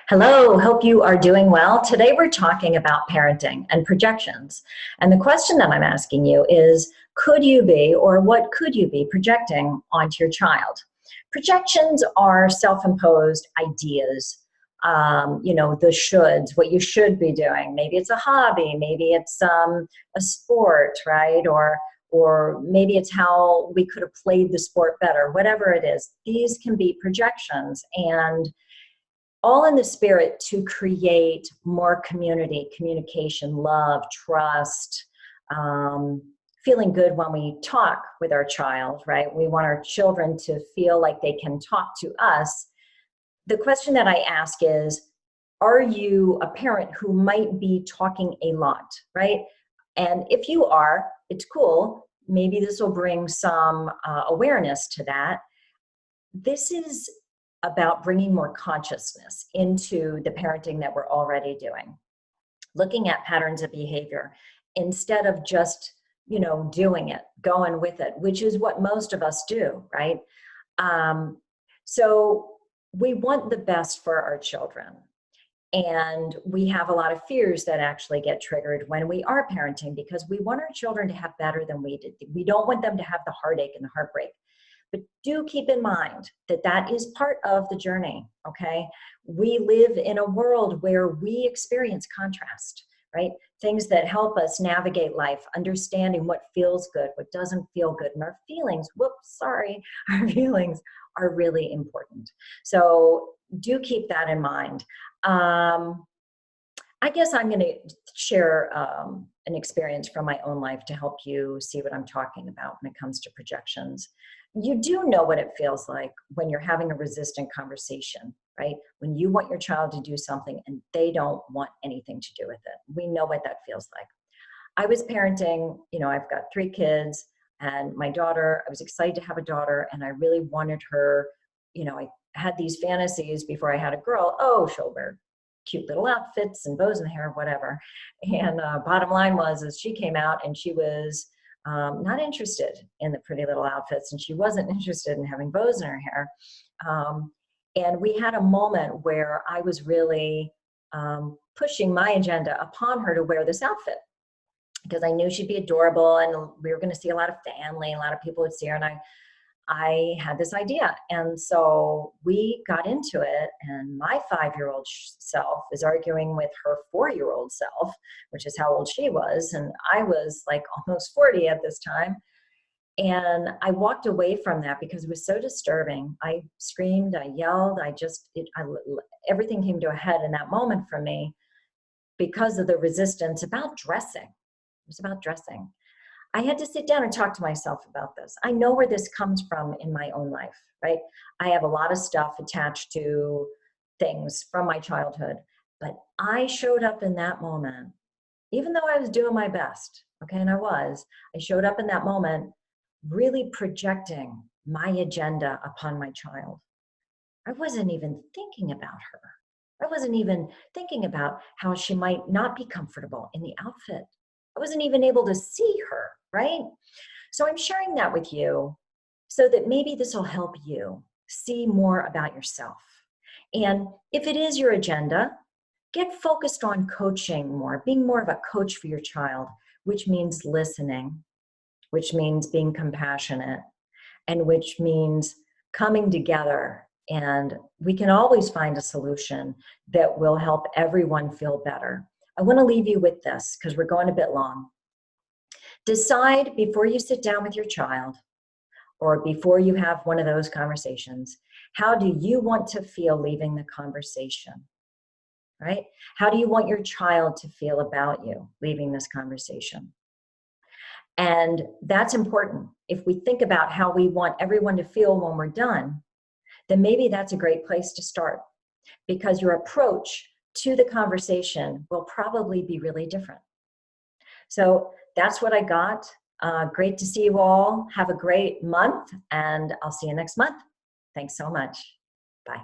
Hello, hope you are doing well. Today we're talking about parenting and projections. And the question that I'm asking you is, could you be, or what could you be projecting onto your child? Projections are self-imposed ideas, the shoulds, what you should be doing. Maybe it's a hobby, maybe it's a sport, right? Or maybe it's how we could have played the sport better, whatever it is. These can be projections, and all in the spirit to create more community, communication, love, trust, feeling good when we talk with our child, right? We want our children to feel like they can talk to us. The question that I ask is, are you a parent who might be talking a lot, right? And if you are, it's cool. Maybe this will bring some awareness to that. This is about bringing more consciousness into the parenting that we're already doing. Looking at patterns of behavior instead of just, doing it, going with it, which is what most of us do, right? So we want the best for our children. And we have a lot of fears that actually get triggered when we are parenting because we want our children to have better than we did. We don't want them to have the heartache and the heartbreak. But do keep in mind that that is part of the journey, okay? We live in a world where we experience contrast, right? Things that help us navigate life, understanding what feels good, what doesn't feel good, and our feelings, our feelings are really important. So do keep that in mind. I guess I'm going to share an experience from my own life to help you see what I'm talking about when it comes to projections. You do know what it feels like when you're having a resistant conversation, right? When you want your child to do something and they don't want anything to do with it. We know what that feels like. I was parenting, I've got 3 kids and my daughter, I was excited to have a daughter and I really wanted her, I had these fantasies before I had a girl. Oh, she'll wear cute little outfits and bows in the hair, whatever. And bottom line was, is she came out and she was not interested in the pretty little outfits, and she wasn't interested in having bows in her hair. And we had a moment where I was really pushing my agenda upon her to wear this outfit because I knew she'd be adorable and we were going to see a lot of family, a lot of people would see her, and I had this idea. And so we got into it, and my 5-year-old self is arguing with her 4-year-old self, which is how old she was. And I was like almost 40 at this time. And I walked away from that because it was so disturbing. I screamed, I yelled, everything came to a head in that moment for me because of the resistance about dressing. It was about dressing. I had to sit down and talk to myself about this. I know where this comes from in my own life, right? I have a lot of stuff attached to things from my childhood, but I showed up in that moment, even though I was doing my best, okay, and I showed up in that moment really projecting my agenda upon my child. I wasn't even thinking about her. I wasn't even thinking about how she might not be comfortable in the outfit. I wasn't even able to see her, right? So I'm sharing that with you so that maybe this will help you see more about yourself. And if it is your agenda, get focused on coaching more, being more of a coach for your child, which means listening, which means being compassionate, and which means coming together. And we can always find a solution that will help everyone feel better. I want to leave you with this because we're going a bit long. Decide before you sit down with your child or before you have one of those conversations, how do you want to feel leaving the conversation, right? How do you want your child to feel about you leaving this conversation? And that's important. If we think about how we want everyone to feel when we're done, then maybe that's a great place to start because your approach to the conversation will probably be really different. So that's what I got. Great to see you all. Have a great month, and I'll see you next month. Thanks so much. Bye.